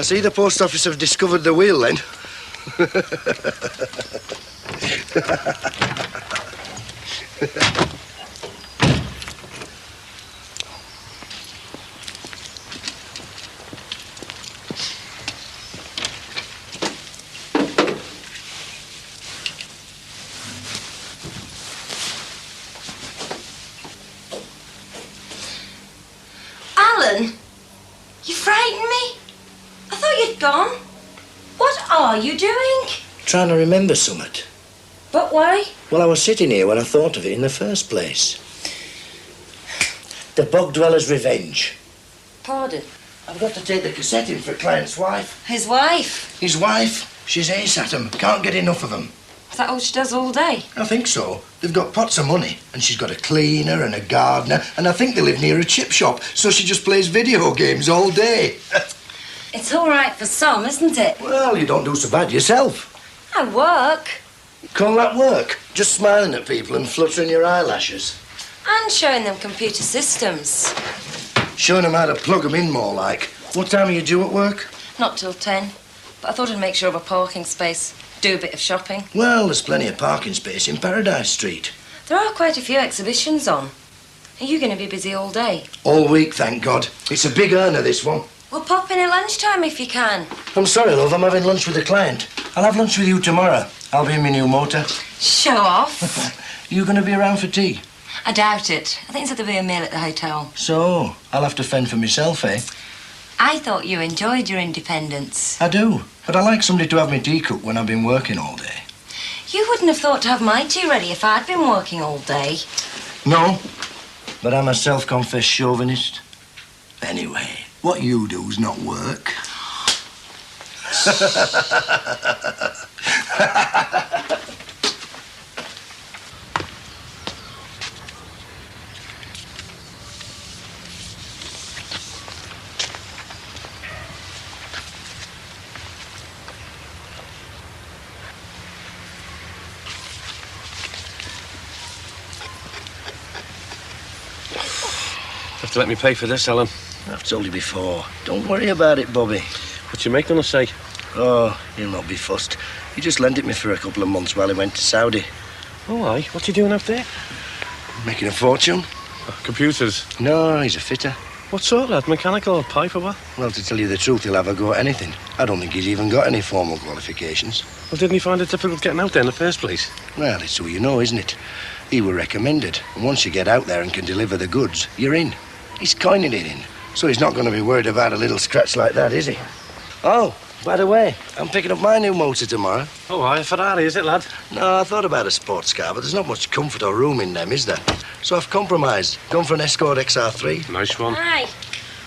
see the post office have discovered the wheel, then. Alan, you frightened me. I thought you'd gone. What are you doing? Trying to remember something. But why? Well, I was sitting here when I thought of it in the first place. The Bog Dweller's Revenge. Pardon? I've got to take the cassette in for a client's wife. His wife? His wife? She's ace at 'em. Can't get enough of 'em. Is that all she does all day? I think so. They've got pots of money, and she's got a cleaner and a gardener, and I think they live near a chip shop, so she just plays video games all day. It's all right for some, isn't it? Well, you don't do so bad yourself. I work. Call that work? Just smiling at people and fluttering your eyelashes. And showing them computer systems. Showing them how to plug 'em in more like. What time are you due at work? Not till 10. But I thought I'd make sure of a parking space. Do a bit of shopping. Well, there's plenty of parking space in Paradise Street. There are quite a few exhibitions on. Are you going to be busy all day? All week, thank God. It's a big earner, this one. Well, pop in at lunchtime if you can. I'm sorry, love, I'm having lunch with a client. I'll have lunch with you tomorrow. I'll be in my new motor. Show off. You going to be around for tea? I doubt it. I think it's at there'll be a meal at the hotel. So, I'll have to fend for myself, eh? I thought you enjoyed your independence. I do, but I like somebody to have my tea cooked when I've been working all day. You wouldn't have thought to have my tea ready if I'd been working all day. No, but I'm a self-confessed chauvinist. Anyway, what you do's not work. Have to let me pay for this, Alan. I've told you before. Don't worry about it, Bobby. What's your mate gonna say? Oh, he'll not be fussed. He just lent it me for a couple of months while he went to Saudi. Oh, aye. What's he doing out there? Making a fortune? Computers. No, he's a fitter. What sort, lad? Mechanical or pipe or what? Well, to tell you the truth, he'll have a go at anything. I don't think he's even got any formal qualifications. Well, didn't he find it difficult getting out there in the first place? Well, it's who you know, isn't it? He were recommended. And once you get out there and can deliver the goods, you're in. He's coining it in. So he's not going to be worried about a little scratch like that, is he? Oh, by the way, I'm picking up my new motor tomorrow. Oh, aye, a Ferrari, is it, lad? No, I thought about a sports car, but there's not much comfort or room in them, is there? So I've compromised. Gone for an Escort XR3. Nice one. Hi.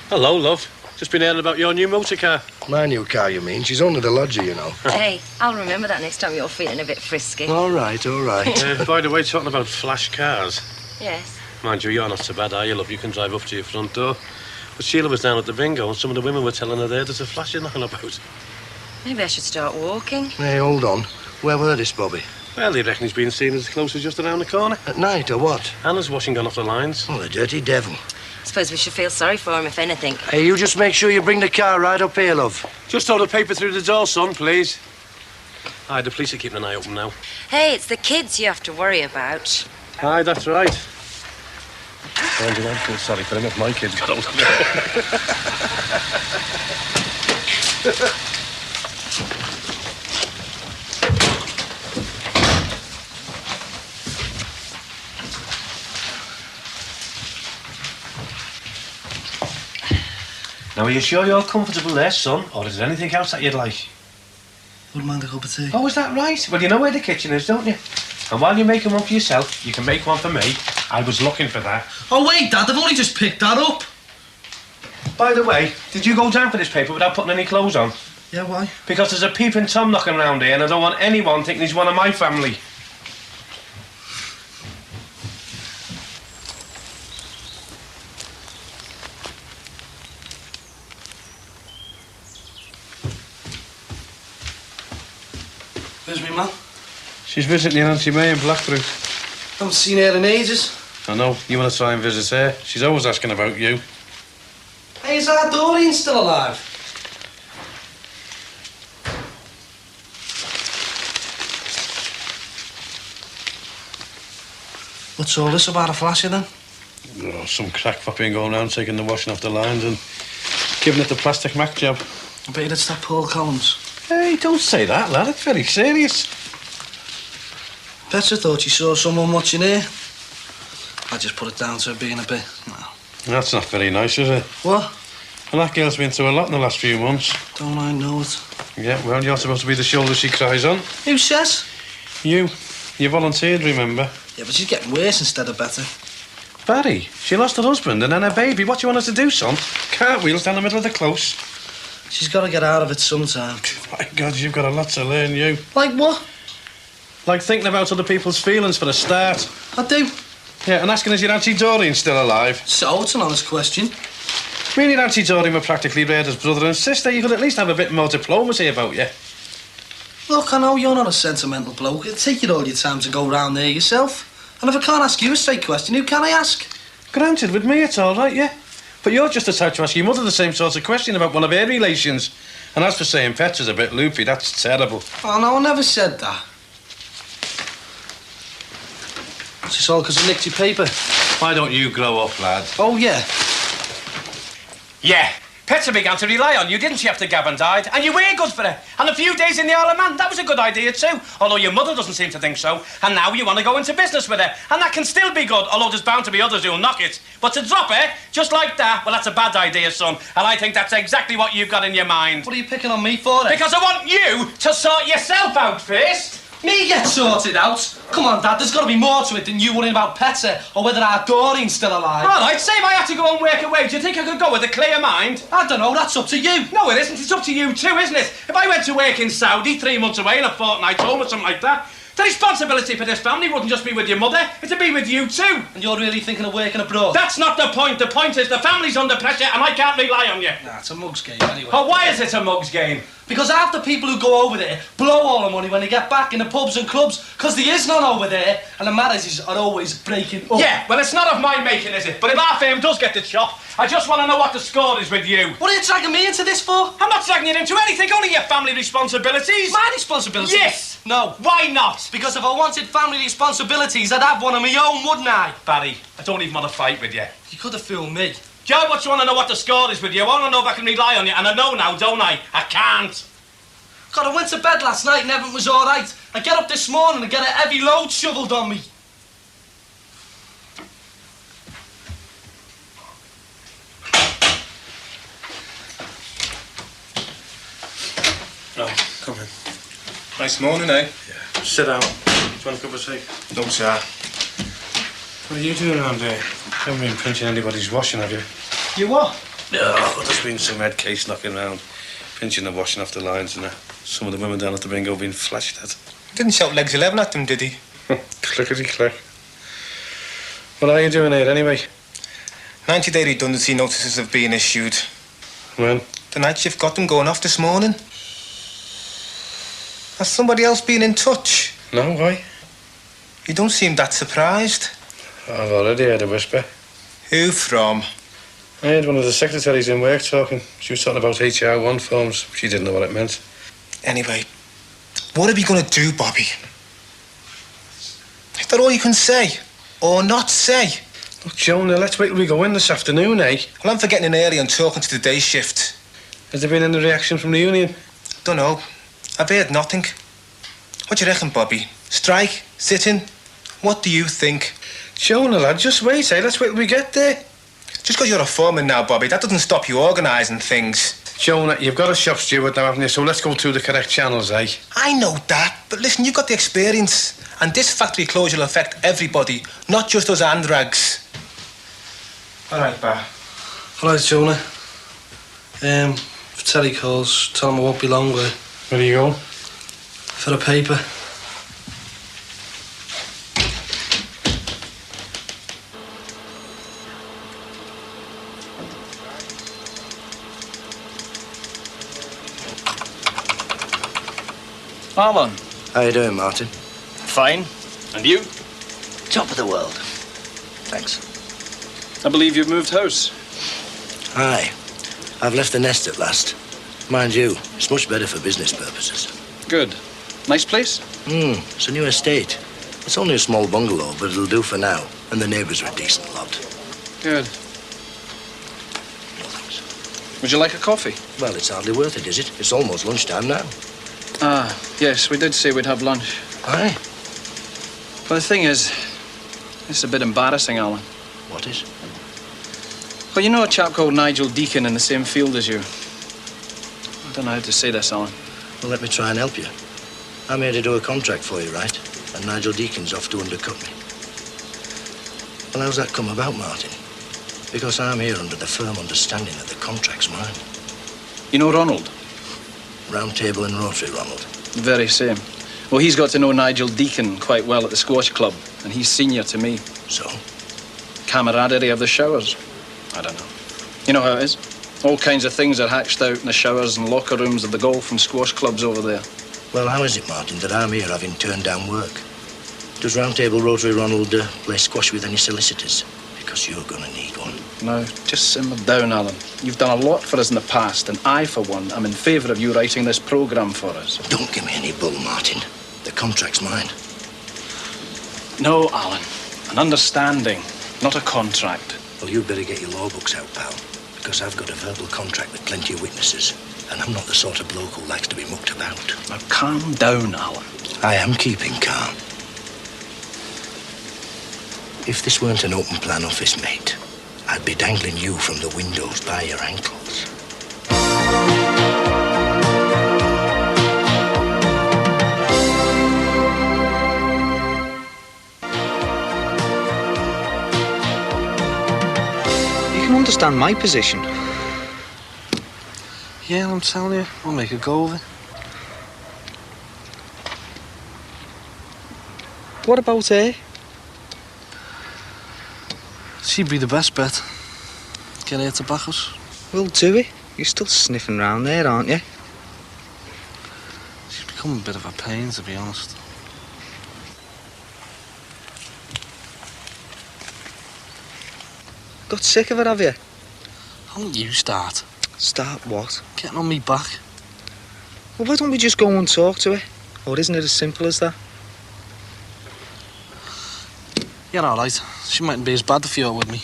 Hello, love. Just been hearing about your new motor car. My new car, you mean? She's only the lodger, you know. Hey, I'll remember that next time you're feeling a bit frisky. All right, all right. By the way, talking about flash cars. Yes. Mind you, you're not so bad, are you, love? You can drive up to your front door. But Sheila was down at the bingo and some of the women were telling her there's a flash you're knocking about. Maybe I should start walking. Hey, hold on. Where were this, Bobby? Well, they reckon he's been seen as close as just around the corner. At night, or what? Anna's washing gone off the lines. Oh, the dirty devil. I suppose we should feel sorry for him, if anything. Hey, you just make sure you bring the car right up here, love. Just hold the paper through the door, son, please. Aye, the police are keeping an eye open now. Hey, it's the kids you have to worry about. Aye, that's right. Mind you, I feel sorry for him if my kids got hold of it. Now, are you sure you're comfortable there, son? Or is there anything else that you'd like? Wouldn't mind a cup of tea. Oh, is that right? Well, you know where the kitchen is, don't you? And while you're making one for yourself, you can make one for me. I was looking for that. Oh, wait, Dad, I've only just picked that up. By the way, did you go down for this paper without putting any clothes on? Yeah, why? Because there's a peeping Tom knocking around here and I don't want anyone thinking he's one of my family. Where's me, man? She's visiting Auntie May in Blackbrook. Haven't seen her in ages. I know, you want to try and visit her. She's always asking about you. Hey, is our Doreen still alive? What's all this about a flasher, then? Oh, some crackpot being going around taking the washing off the lines and giving it the plastic Mac job. I bet it's that Paul Collins. Hey, don't say that, lad. It's very serious. Petra thought she saw someone watching here. I just put it down to her being a bit... No. That's not very nice, is it? What? And that girl's been through a lot in the last few months. Don't I know it? Yeah, well, you're supposed to be the shoulder she cries on. Who says? You. You volunteered, remember? Yeah, but she's getting worse instead of better. Barry, she lost her husband and then her baby. What do you want us to do, son? Cartwheels down the middle of the close. She's got to get out of it sometime. My God, you've got a lot to learn, you. Like what? Like thinking about other people's feelings for a start. I do. Yeah, and asking is your Auntie Doreen still alive? So, it's an honest question. Me and your Auntie Doreen were practically reared as brother and sister. You could at least have a bit more diplomacy about you. Look, I know you're not a sentimental bloke. It'd take you all your time to go round there yourself. And if I can't ask you a straight question, who can I ask? Granted, with me it's all right, yeah. But you're just the type to ask your mother the same sort of question about one of her relations. And as for saying Petra's a bit loopy, that's terrible. Oh, no, I never said that. It's just all because I nicked your paper. Why don't you grow up, lad? Oh, yeah. Yeah. Petra began to rely on you, didn't she, after Gavin died? And you were good for her. And a few days in the Isle of Man, that was a good idea too. Although your mother doesn't seem to think so. And now you want to go into business with her. And that can still be good, although there's bound to be others who'll knock it. But to drop her, just like that, well, that's a bad idea, son. And I think that's exactly what you've got in your mind. What are you picking on me for, then? Because I want you to sort yourself out first. Me get sorted out? Come on, Dad, there's got to be more to it than you worrying about Petra or whether our Doreen's still alive. All right, say if I had to go and work away, do you think I could go with a clear mind? I don't know, that's up to you. No, it isn't. It's up to you too, isn't it? If I went to work in Saudi 3 months away and a fortnight home or something like that, the responsibility for this family wouldn't just be with your mother, it'd be with you too. And you're really thinking of working abroad? That's not the point. The point is the family's under pressure and I can't rely on you. Nah, it's a mug's game anyway. Oh, why is it a mug's game? Because half the people who go over there blow all the money when they get back in the pubs and clubs, because there is none over there, and the marriages are always breaking up. Yeah, well, it's not of my making, is it? But if our firm does get the chop, I just want to know what the score is with you. What are you dragging me into this for? I'm not dragging you into anything, only your family responsibilities. My responsibilities? Yes. No. Why not? Because if I wanted family responsibilities, I'd have one of my own, wouldn't I? Barry, I don't even want to fight with you. You could have fooled me. Joe, what you want to know what the score is with you? I want to know if I can rely on you, and I know now, don't I? I can't. God, I went to bed last night and everything was all right. I get up this morning and get a heavy load shoveled on me. Right, come in. Nice morning, eh? Yeah. Sit down. Do you want a cup of tea? No, sir. What are you doing around here? You haven't been pinching anybody's washing, have you? You what? No, there's been some head case knocking around. Pinching the washing off the lines and some of the women down at the bingo being flashed at. Didn't shout legs 11 at them, did he? Clickety-click. What are you doing here, anyway? 90-day redundancy notices have been issued. When? The night shift got them going off this morning. Has somebody else been in touch? No, why? You don't seem that surprised. I've already heard a whisper. Who from? I heard one of the secretaries in work talking. She was talking about HR1 forms. She didn't know what it meant. Anyway, what are we going to do, Bobby? Is that all you can say? Or not say? Look, Jonah, let's wait till we go in this afternoon, eh? Well, I'm for getting in early and talking to the day shift. Has there been any reaction from the union? Don't know. I've heard nothing. What do you reckon, Bobby? Strike? Sit-in? What do you think? Jonah, lad, just wait, eh? Let's wait till we get there. Just because you're a foreman now, Bobby, that doesn't stop you organising things. Jonah, you've got a shop steward now, haven't you? So let's go through the correct channels, eh? I know that, but listen, you've got the experience. And this factory closure will affect everybody, not just us andrags. All right, Bar. All right, Jonah. If Terry calls, tell him I won't be long with it. Where are you going? For a paper. Marlon. How you doing, Martin? Fine. And you? Top of the world. Thanks. I believe you've moved house. Aye. I've left the nest at last. Mind you, it's much better for business purposes. Good. Nice place? It's a new estate. It's only a small bungalow, but it'll do for now. And the neighbours are a decent lot. Good. No thanks. Would you like a coffee? Well, it's hardly worth it, is it? It's almost lunchtime now. Ah, yes, we did say we'd have lunch. Aye. But the thing is, it's a bit embarrassing, Alan. What is? Well, you know a chap called Nigel Deacon in the same field as you. I don't know how to say this, Alan. Well, let me try and help you. I'm here to do a contract for you, right? And Nigel Deacon's off to undercut me. Well, how's that come about, Martin? Because I'm here under the firm understanding that the contract's mine. You know Ronald? Round Table and Rotary, Ronald. Very same. Well, he's got to know Nigel Deacon quite well at the squash club, and he's senior to me. So? Camaraderie of the showers. I don't know. You know how it is? All kinds of things are hatched out in the showers and locker rooms of the golf and squash clubs over there. Well, how is it, Martin, that I'm here having turned down work? Does Round Table Rotary Ronald play squash with any solicitors? Because you're going to need one. Now, just simmer down, Alan. You've done a lot for us in the past, and I, for one, am in favour of you writing this programme for us. Don't give me any bull, Martin. The contract's mine. No, Alan. An understanding, not a contract. Well, you'd better get your law books out, pal. Because I've got a verbal contract with plenty of witnesses. And I'm not the sort of bloke who likes to be mucked about. Now, calm down, Alan. I am keeping calm. If this weren't an open plan office, mate, I'd be dangling you from the windows by your ankles. You can understand my position. Yeah, I'm telling you, we'll make a go of it. What about her? She'd be the best bet. Get her to back us. We'll do it. You're still sniffing round there, aren't you? She's become a bit of a pain, to be honest. Got sick of it, have you? Why don't you start? Start what? Getting on me back. Well, why don't we just go and talk to her? Or isn't it as simple as that? You're all right. She mightn't be as bad if you're with me.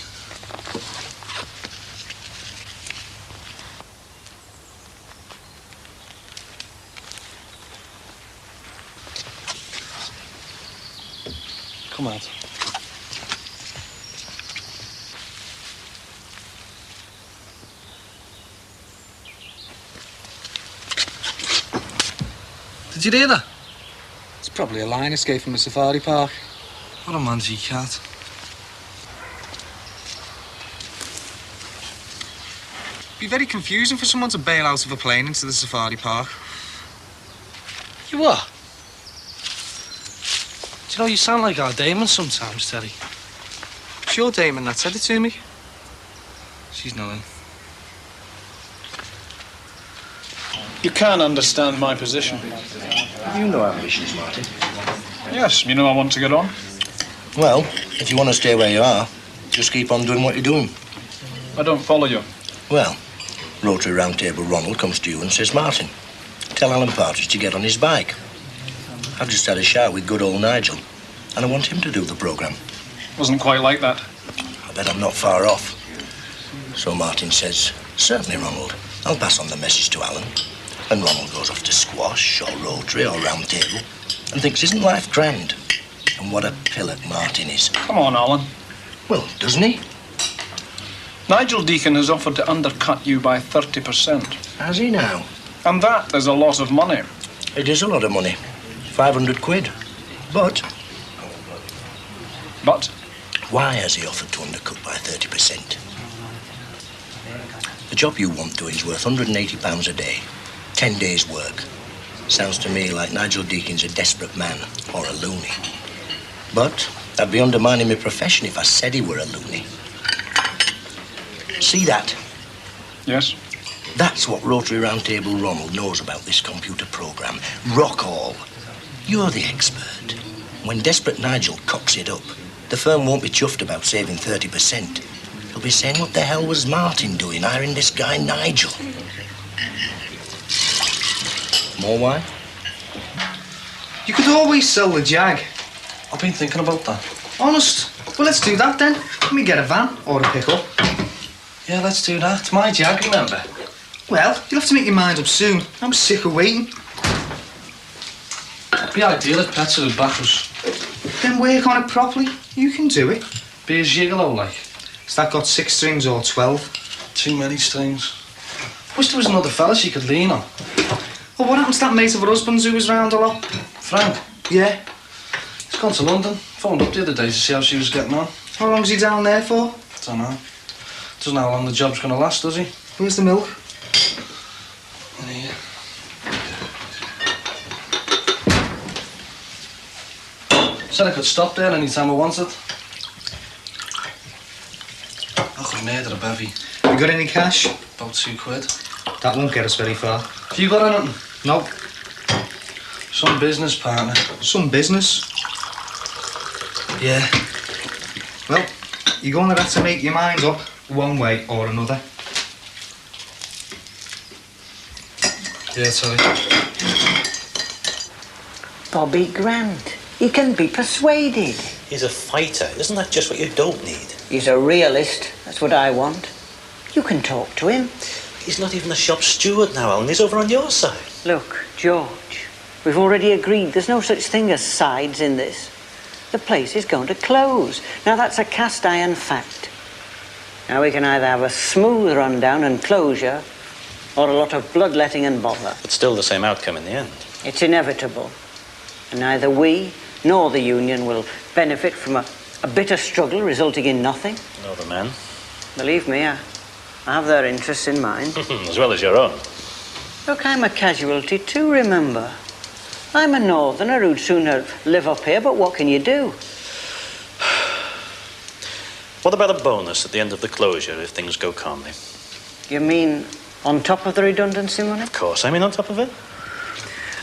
Come out. Did you hear that? It's probably a lion escape from a safari park. What a mangy cat. Be very confusing for someone to bail out of a plane into the safari park. You what? Do you know, you sound like our Damon sometimes, Terry. It's your Damon that said it to me. She's not in. You can understand my position. You know our ambitions, Martin. Yes, you know I want to get on. Well, if you want to stay where you are, just keep on doing what you're doing. I don't follow you. Well, Rotary Round Table Ronald comes to you and says, Martin, tell Alan Partridge to get on his bike. I've just had a shout with good old Nigel, and I want him to do the programme. Wasn't quite like that. I bet I'm not far off. So Martin says, certainly, Ronald. I'll pass on the message to Alan. And Ronald goes off to squash or Rotary or Round Table and thinks, isn't life grand? And what a pillock Martin is. Come on, Alan. Well, doesn't he? Nigel Deacon has offered to undercut you by 30%. Has he now? And that is a lot of money. It is a lot of money. 500 quid. But But why has he offered to undercut by 30%? The job you want doing is worth £180 a day. 10 days' work. Sounds to me like Nigel Deacon's a desperate man or a loony. But I'd be undermining my profession if I said he were a loony. See that? yes, That's what Rotary Round Table Ronald knows about this computer programme. Rock all. You're the expert. When desperate Nigel cocks it up, the firm won't be chuffed about saving 30%. He'll be saying, what the hell was Martin doing hiring this guy Nigel? More wine? You could always sell the Jag. I've been thinking about that. Honest? Well, let's do that then. Let me get a van or a pickup. Yeah, let's do that. It's my Jag, remember? Well, you'll have to make your mind up soon. I'm sick of waiting. It'd be ideal if Pets would back us. Then work on it properly. You can do it. Be a gigolo, like. Has that got 6 strings or 12? Too many strings. Wish there was another fella she could lean on. Well, what happened to that mate of her husband's who was round a lot? Frank, Yeah. he's gone to London. Phoned up the other day to see how she was getting on. How long's he down there for? Don't know. Doesn't know how long the job's going to last, does he? Where's the milk? Yeah. Said I could stop there any time I wanted. I could murder a bevy. You got any cash? About £2. That won't get us very far. Have you got anything? Nope. Some business partner. Some business. Yeah. Well, you're going to have to make your mind up one way or another. Yeah, sorry. Bobby Grant. He can be persuaded. He's a fighter. Isn't that just what you don't need? He's a realist. That's what I want. You can talk to him. He's not even the shop steward now, Alan. He's over on your side. Look, George, we've already agreed there's no such thing as sides in this. The place is going to close. Now, that's a cast iron fact. Now, we can either have a smooth rundown and closure or a lot of bloodletting and bother. But still the same outcome in the end. It's inevitable. And neither we nor the union will benefit from a bitter struggle resulting in nothing. No, the men. Believe me, I have their interests in mind. As well as your own. Look, I'm a casualty too, remember. I'm a northerner who'd sooner live up here, but what can you do? What about a bonus at the end of the closure if things go calmly? You mean on top of the redundancy money? Of course, I mean on top of it.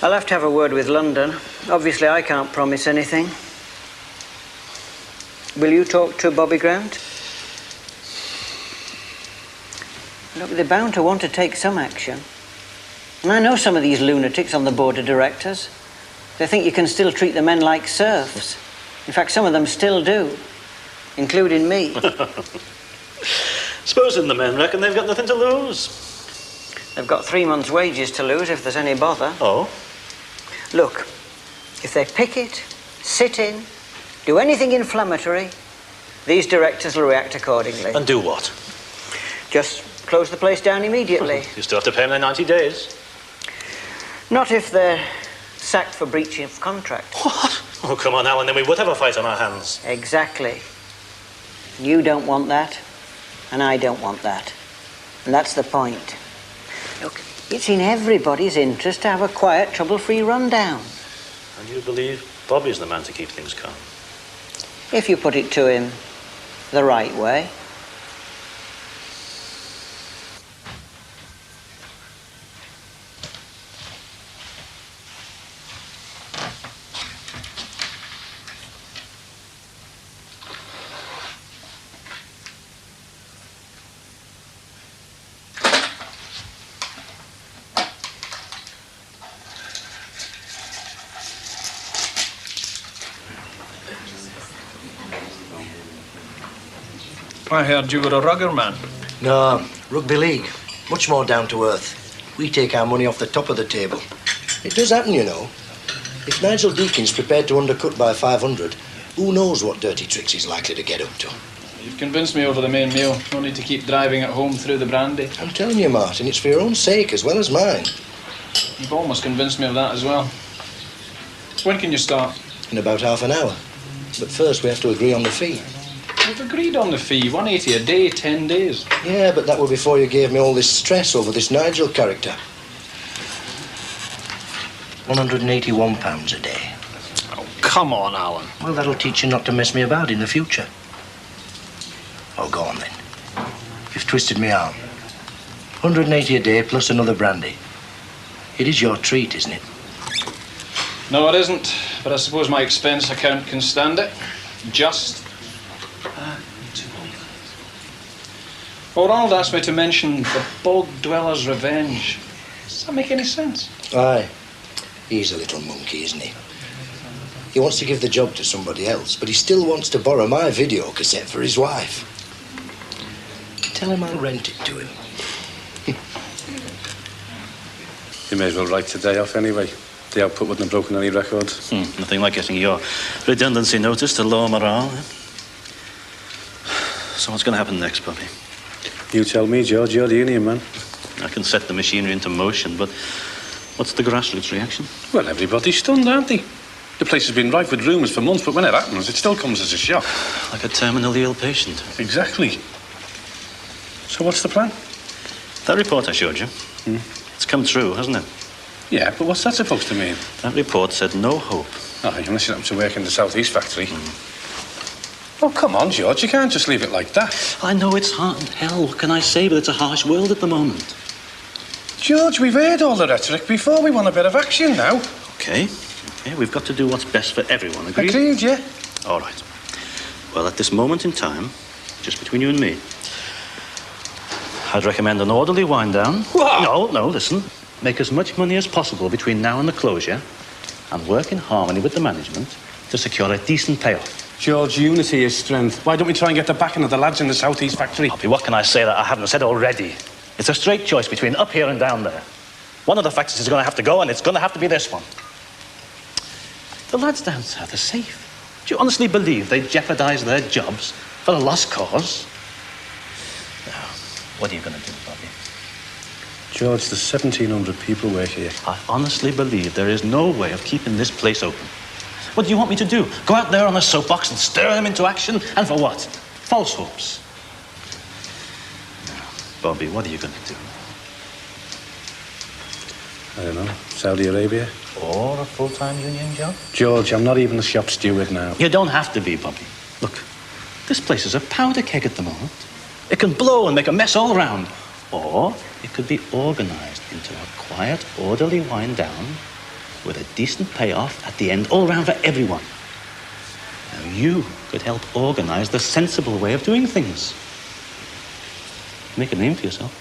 I'll have to have a word with London. Obviously, I can't promise anything. Will you talk to Bobby Grant? Look, they're bound to want to take some action. And I know some of these lunatics on the board of directors. They think you can still treat the men like serfs. In fact, some of them still do, including me. Supposing the men reckon they've got nothing to lose. They've got 3 months' wages to lose if there's any bother. Oh? Look, if they picket, sit in, do anything inflammatory, these directors will react accordingly. And do what? Just close the place down immediately. You still have to pay them their 90 days. Not if they're sacked for breaching of contract. What? Oh, come on, Alan, then we would have a fight on our hands. Exactly. You don't want that, and I don't want that. And that's the point. Look, it's in everybody's interest to have a quiet, trouble-free rundown. And you believe Bobby's the man to keep things calm? If you put it to him the right way. I heard you were a rugger man. No, rugby league. Much more down to earth. We take our money off the top of the table. It does happen, you know. If Nigel Deakin's prepared to undercut by 500, who knows what dirty tricks he's likely to get up to. You've convinced me over the main meal. No need to keep driving it home through the brandy. I'm telling you, Martin, it's for your own sake as well as mine. You've almost convinced me of that as well. When can you start? In about half an hour. But first we have to agree on the fee. We've agreed on the fee, 180 a day, 10 days. Yeah, but that was before you gave me all this stress over this Nigel character. £181 a day. Oh, come on, Alan. Well, that'll teach you not to mess me about in the future. Oh, go on then. You've twisted me arm. 180 a day plus another brandy. It is your treat, isn't it? No, it isn't. But I suppose my expense account can stand it. Just. Oh, Ronald asked me to mention the Bog Dweller's Revenge. Does that make any sense? Aye. He's a little monkey, isn't he? He wants to give the job to somebody else, but he still wants to borrow my video cassette for his wife. Tell him I'll rent it to him. You may as well write today off anyway. The output wouldn't have broken any records. Nothing like getting your redundancy notice to lower morale. Eh? So what's going to happen next, Bobby? You tell me, George. You're the union man. I can set the machinery into motion, but what's the grassroots reaction? Well, everybody's stunned, aren't they? The place has been rife with rumours for months, but when it happens, it still comes as a shock. Like a terminally ill patient. Exactly. So what's the plan? That report I showed you, it's come true, hasn't it? Yeah, but what's that supposed to mean? That report said no hope. Oh, unless you happen to work in the South East factory. Oh, come on, George. You can't just leave it like that. I know it's hard and hell. What can I say? But it's a harsh world at the moment. George, we've heard all the rhetoric before. We want a bit of action now. Okay, we've got to do what's best for everyone, agreed? Agreed, yeah. All right. Well, at this moment in time, just between you and me, I'd recommend an orderly wind down. What? No, listen. Make as much money as possible between now and the closure and work in harmony with the management to secure a decent payoff. George, unity is strength. Why don't we try and get the backing of the lads in the South East factory? Bobby, what can I say that I haven't said already? It's a straight choice between up here and down there. One of the factories is going to have to go, and it's going to have to be this one. The lads down south are safe. Do you honestly believe they'd jeopardise their jobs for a lost cause? Now, what are you going to do, Bobby? George, there's 1,700 people work here. I honestly believe there is no way of keeping this place open. What do you want me to do? Go out there on a soapbox and stir them into action? And for what? False hopes. Now, Bobby, what are you going to do? I don't know. Saudi Arabia? Or a full-time union job? George, I'm not even the shop steward now. You don't have to be, Bobby. Look, this place is a powder keg at the moment. It can blow and make a mess all around. Or it could be organised into a quiet, orderly wind down with a decent payoff at the end, all round for everyone. Now, you could help organise the sensible way of doing things. Make a name for yourself.